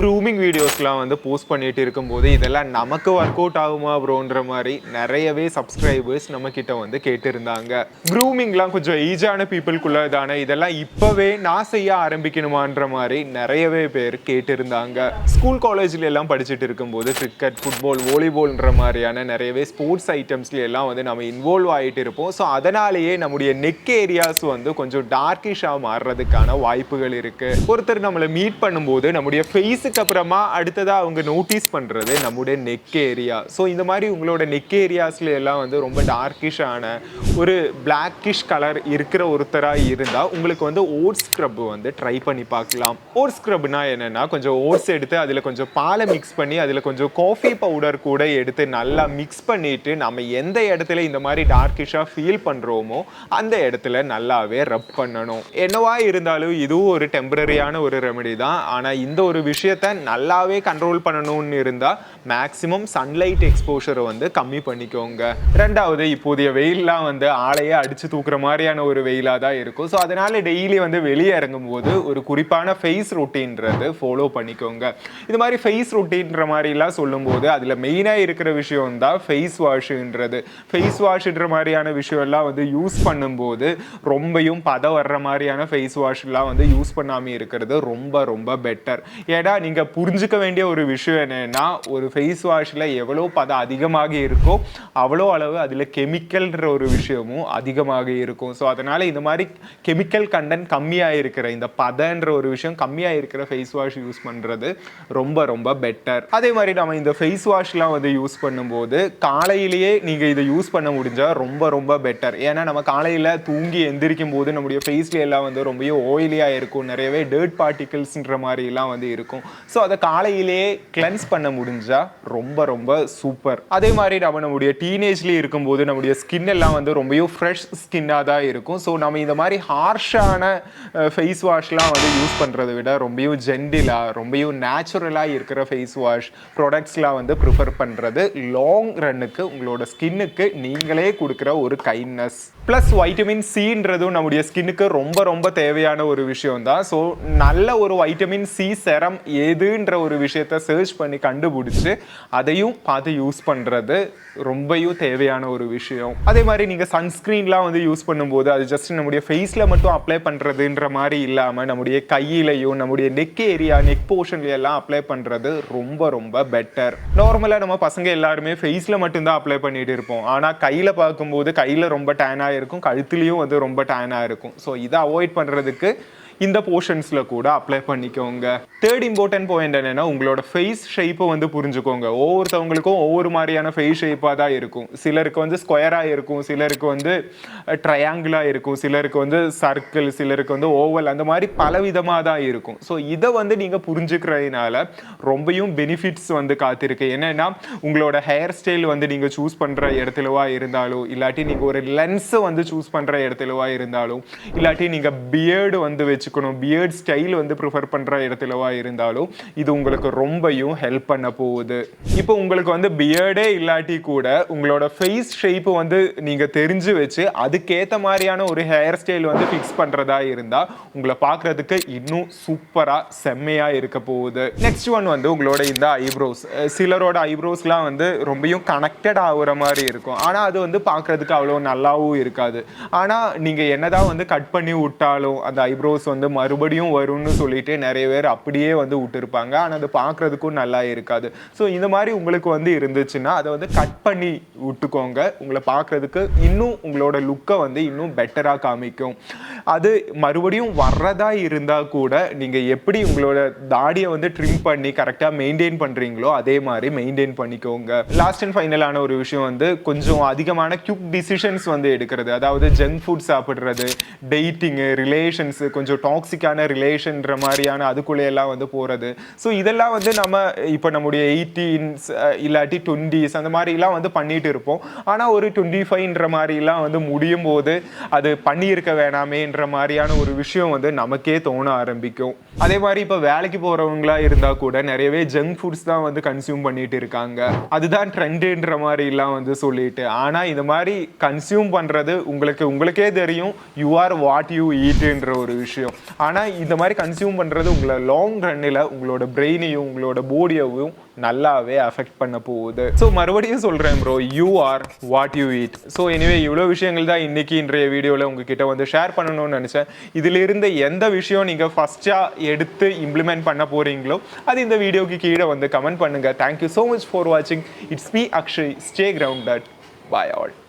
Grooming வீடியோஸ்லாம் வந்து post பண்ணிட்டு இருக்கும்போது இதெல்லாம் நமக்கு ஒர்க் அவுட் ஆகுமா ப்ரோன்ற மாதிரி நிறையவே சப்ஸ்கிரைபர்ஸ் நம்ம கிட்ட வந்து கேட்டிருந்தாங்க. க்ரூமிங்லாம் கொஞ்சம் ஏஜான பீப்புளுக்குள்ள தானே, இதெல்லாம் இப்போவே நான் செய்ய ஆரம்பிக்கணுமான்ற மாதிரி நிறையவே பேர் கேட்டிருந்தாங்க. ஸ்கூல் காலேஜ்ல எல்லாம் படிச்சுட்டு இருக்கும்போது கிரிக்கெட், ஃபுட்பால், வாலிபால்ன்ற மாதிரியான நிறையவே ஸ்போர்ட்ஸ் ஐட்டம்ஸ்ல எல்லாம் வந்து நம்ம இன்வால்வ் ஆகிட்டு இருப்போம். ஸோ அதனாலேயே நம்முடைய நெக் ஏரியாஸ் வந்து கொஞ்சம் டார்க்கிஷாக மாறுறதுக்கான வாய்ப்புகள் இருக்கு. ஒருத்தர் நம்மளை மீட் பண்ணும்போது நம்முடைய ஃபேஸுக்கு அப்புறமா அடுத்ததா அவங்க நோட்டீஸ் பண்றது நம்முடைய நெக் ஏரியா. ஸோ இந்த மாதிரி உங்களோட நெக் ஏரியாஸ்ல எல்லாம் வந்து ரொம்ப டார்க்கிஷான ஒரு பிளாக்கிஷ் கலர் இருக்கிற ஒருத்தராக இருந்தால் உங்களுக்கு வந்து ஓட்ஸ் ஸ்க்ரப் வந்து ட்ரை பண்ணி பார்க்கலாம். ஓட்ஸ் ஸ்க்ரப்னா என்னன்னா, கொஞ்சம் ஓட்ஸ் எடுத்து அதில் கொஞ்சம் பாலை மிக்ஸ் பண்ணி அதில் கொஞ்சம் காஃபி பவுடர் கூட எடுத்து நல்லா மிக்ஸ் பண்ணிட்டு நம்ம எந்த இடத்துல இந்த மாதிரி டார்க்கிஷாக ஃபீல் பண்ணுறோமோ அந்த இடத்துல நல்லாவே ரப் பண்ணணும். என்னவா இருந்தாலும் இதுவும் ஒரு டெம்பரரியான ஒரு ரெமெடி தான். ஆனால் இந்த ஒரு விஷயத்தை நல்லாவே கண்ட்ரோல் பண்ணணும்னு இருந்தால் மேக்ஸிமம் சன்லைட் எக்ஸ்போஷரை வந்து கம்மி பண்ணிக்கோங்க. ரெண்டாவது, இப்போதைய வெயில்லாம் வந்து ஆளையே அடிச்சு தூக்குற மாதிரியான ஒரு வெயிலாக தான் இருக்கும். ஸோ அதனால டெய்லி வந்து வெளியே இறங்கும் போது ஒரு குறிப்பான ஃபேஸ் ரொட்டீன்றது ஃபாலோ பண்ணிக்கோங்க. இது மாதிரி ஃபேஸ் ரொட்டீன்ற மாதிரிலாம் சொல்லும்போது அதில் மெயினாக இருக்கிற விஷயம் தான் ஃபேஸ் வாஷ்ன்றது. ஃபேஸ் வாஷ்ன்ற மாதிரியான விஷயம் எல்லாம் வந்து யூஸ் பண்ணும்போது ரொம்பவும் பதம் வர்ற மாதிரியான ஃபேஸ் வாஷ்லாம் வந்து யூஸ் பண்ணாமல் இருக்கிறது ரொம்ப ரொம்ப பெட்டர். ஏன்னா நீங்கள் புரிஞ்சுக்க வேண்டிய ஒரு விஷயம் என்னன்னா, ஒரு ஃபேஸ் வாஷில் எவ்வளோ பதம் அதிகமாக இருக்கோ அவ்வளோ அளவு அதில் கெமிக்கல்ன்ற ஒரு விஷயமும் அதிகமாக இருக்கும். ஸோ அதனால் இந்த மாதிரி கெமிக்கல் கண்டென்ட் கம்மியாக இருக்கிற, இந்த பதன்ற ஒரு விஷயம் கம்மியாக இருக்கிற ஃபேஸ் வாஷ் யூஸ் பண்ணுறது ரொம்ப ரொம்ப பெட்டர். அதே மாதிரி நம்ம இந்த ஃபேஸ் வாஷ்லாம் வந்து யூஸ் பண்ணும்போது காலையிலேயே நீங்கள் இதை யூஸ் பண்ண முடிஞ்சால் ரொம்ப ரொம்ப பெட்டர். ஏன்னா நம்ம காலையில் தூங்கி எந்திரிக்கும் போது நம்முடைய ஃபேஸ்ல எல்லாம் வந்து ரொம்ப ஆயிலியாக இருக்கும், நிறையவே டர்ட் பார்ட்டிகல்ஸ்ன்ற மாதிரிலாம் வந்து இருக்கும். ஸோ அதை காலையிலேயே கிளென்ஸ் பண்ண முடிஞ்சா ரொம்ப ரொம்ப சூப்பர். அதே மாதிரி நம்முடைய டீனேஜ்லேயே இருக்கும்போது நம்முடைய ஸ்கின் எல்லாம் வந்து ரொம்பவும் ஃப்ரெஷ் ஸ்கின்னாக தான் இருக்கும். ஸோ நம்ம இந்த மாதிரி ஹார்ஷான ஃபேஸ் வாஷ்லாம் வந்து யூஸ் பண்ணுறதை விட ரொம்பவும் ஜென்டிலாக ரொம்பவும் நேச்சுரலாக இருக்கிற ஃபேஸ் வாஷ் ப்ராடக்ட்ஸ்லாம் வந்து ப்ரிஃபர் பண்ணுறது லாங் ரன்னுக்கு உங்களோட ஸ்கின்னுக்கு நீங்களே கொடுக்குற ஒரு கைண்ட்னஸ். ப்ளஸ் வைட்டமின் சின்றதும் நம்முடைய ஸ்கின்னுக்கு ரொம்ப ரொம்ப தேவையான ஒரு விஷயம் தான். ஸோ நல்ல ஒரு வைட்டமின் சி செரம் எதுன்ற ஒரு விஷயத்த சர்ச் பண்ணி கண்டுபிடிச்சு அதையும் பார்த்து யூஸ் பண்ணுறது ரொம்பவும் தேவையான ஒரு விஷயம். அதே மாதிரி நீங்கள் சன்ஸ்க்ரீன்லாம் வந்து யூஸ் பண்ணும்போது அது ஜஸ்ட் நம்முடைய ஃபேஸில் மட்டும் அப்ளை பண்ணுறதுன்ற மாதிரி இல்லாமல் நம்முடைய கையிலையும் நம்முடைய நெக் ஏரியா, நெக் போர்ஷன்லையெல்லாம் அப்ளை பண்ணுறது ரொம்ப ரொம்ப பெட்டர். நார்மலாக நம்ம பசங்க எல்லாருமே ஃபேஸில் மட்டும்தான் அப்ளை பண்ணிட்டு இருப்போம். ஆனால் கையில் பார்க்கும்போது கையில் ரொம்ப டேனாக இருக்கும், கழுத்துலையும் வந்து ரொம்ப டேனாக இருக்கும். ஸோ இதை அவாய்ட் பண்ணுறதுக்கு இந்த போர்ஷன்ஸில் கூட அப்ளை பண்ணிக்கோங்க. தேர்ட் இம்பார்ட்டன்ட் பாயிண்ட் என்னன்னா, உங்களோட ஃபேஸ் ஷேப்பை வந்து புரிஞ்சுக்கோங்க. ஒவ்வொருத்தவங்களுக்கும் ஒவ்வொரு மாதிரியான ஃபேஸ் ஷேப்பாக தான் இருக்கும். சிலருக்கு வந்து ஸ்கொயராக இருக்கும், சிலருக்கு வந்து ட்ரையாங்கிளாக இருக்கும், சிலருக்கு வந்து சர்க்கிள், சிலருக்கு வந்து ஓவல், அந்த மாதிரி பலவிதமாக தான் இருக்கும். ஸோ இதை வந்து நீங்கள் புரிஞ்சுக்கிறதுனால ரொம்பவும் பெனிஃபிட்ஸ் வந்து காத்திருக்கு. என்னன்னா, உங்களோட ஹேர் ஸ்டைல் வந்து நீங்கள் சூஸ் பண்ணுற இடத்துலவா இருந்தாலும், இல்லாட்டி நீங்கள் ஒரு லென்ஸை வந்து சூஸ் பண்ணுற இடத்துலவா இருந்தாலும், இல்லாட்டி நீங்கள் பியர்டு வந்து வச்சுக்கணும், பியர்ட் ஸ்டைல் வந்து ப்ரிஃபர் பண்ணுற இடத்துலவா இருந்தாலும் இது உங்களுக்கு ரொம்பவும் ஹெல்ப் பண்ண போகுது. இப்போ உங்களுக்கு வந்து பியர்டே இல்லாட்டி கூட உங்களோட ஃபேஸ் ஷேப் வந்து நீங்கள் தெரிஞ்சு வச்சு அதுக்கேற்ற மாதிரியான ஒரு ஹேர் ஸ்டைல் வந்து ஃபிக்ஸ் பண்ணுறதா இருந்தால் உங்களை பார்க்குறதுக்கு இன்னும் சூப்பராக செம்மையாக இருக்க போகுது. நெக்ஸ்ட் ஒன் வந்து உங்களோட இந்த ஐப்ரோஸ். சிலரோட ஐப்ரோஸ்லாம் வந்து ரொம்பவும் கனெக்டட் ஆகுற மாதிரி இருக்கும், ஆனால் அது வந்து பார்க்குறதுக்கு அவ்வளோ நல்லாவும் இருக்காது. ஆனால் நீங்கள் என்னதான் வந்து கட் பண்ணி விட்டாலும் அந்த ஐப்ரோஸ் வந்து மறுபடியும் வரும்னு சொல்லிட்டு நிறைய பேர் அப்படியே வந்து விட்டுருப்பாங்க. ஆனால் அது பார்க்குறதுக்கும் நல்லா இருக்காது. ஸோ இந்த மாதிரி உங்களுக்கு வந்து இருந்துச்சுன்னா அதை வந்து கட் பண்ணி விட்டுக்கோங்க. உங்களை பார்க்குறதுக்கு இன்னும் உங்களோட லுக்கை வந்து இன்னும் பெட்டராக காமிக்கும். அது மறுபடியும் வர்றதா இருந்தால் கூட நீங்கள் எப்படி உங்களோட தாடியை வந்து ட்ரிம் பண்ணி கரெக்டாக மெயின்டைன் பண்ணுறீங்களோ அதே மாதிரி மெயின்டைன் பண்ணிக்கோங்க. லாஸ்ட் அண்ட் ஃபைனலான ஒரு விஷயம் வந்து கொஞ்சம் அதிகமான குயிக் டிசிஷன்ஸ் வந்து எடுக்கிறது. அதாவது ஜங்க் ஃபுட் சாப்பிட்றது, டேட்டிங்கு, ரிலேஷன்ஸு, கொஞ்சம் டாக்ஸிக்கான ரிலேஷன்ற மாதிரியான அதுக்குள்ளேயெல்லாம் வந்து போகிறது. ஸோ இதெல்லாம் வந்து நம்ம இப்போ நம்முடைய 18s இல்லாட்டி 20s அந்த மாதிரிலாம் வந்து பண்ணிட்டு இருப்போம். ஆனால் ஒரு 25ன்ற மாதிரிலாம் வந்து முடியும் போது அது பண்ணியிருக்க வேணாமேன்ற மாதிரியான ஒரு விஷயம் வந்து நமக்கே தோண ஆரம்பிக்கும். அதே மாதிரி இப்போ வேலைக்கு போகிறவங்களா இருந்தால் கூட நிறையவே ஜங்க் ஃபுட்ஸ் தான் வந்து கன்சியூம் பண்ணிட்டு இருக்காங்க. அதுதான் ட்ரெண்டுன்ற மாதிரிலாம் வந்து சொல்லிட்டு. ஆனால் இந்த மாதிரி கன்சியூம் பண்ணுறது உங்களுக்கே தெரியும், யூ ஆர் வாட் யூ ஈட்டுன்ற ஒரு விஷயம். வரும். ஆனால் இந்த மாதிரி கன்சியூம் பண்ணுறது உங்களை லாங் ரன்னில் உங்களோட பிரெயினையும் உங்களோட பாடியையும் நல்லாவே அஃபெக்ட் பண்ண போகுது. ஸோ மறுபடியும் சொல்கிறேன் bro, you are what you eat. So anyway இவ்வளோ விஷயங்கள் தான் இன்னைக்கு இன்றைய வீடியோவில் உங்ககிட்ட வந்து ஷேர் பண்ணணும்னு நினச்சேன். இதிலிருந்து எந்த விஷயம் நீங்கள் ஃபஸ்ட்டாக எடுத்து இம்ப்ளிமெண்ட் பண்ண போகிறீங்களோ அது இந்த வீடியோக்கு கீழே வந்து கமெண்ட் பண்ணுங்கள். தேங்க்யூ ஸோ மச் ஃபார் வாட்சிங். It's me Akshay. Stay grounded. Bye all.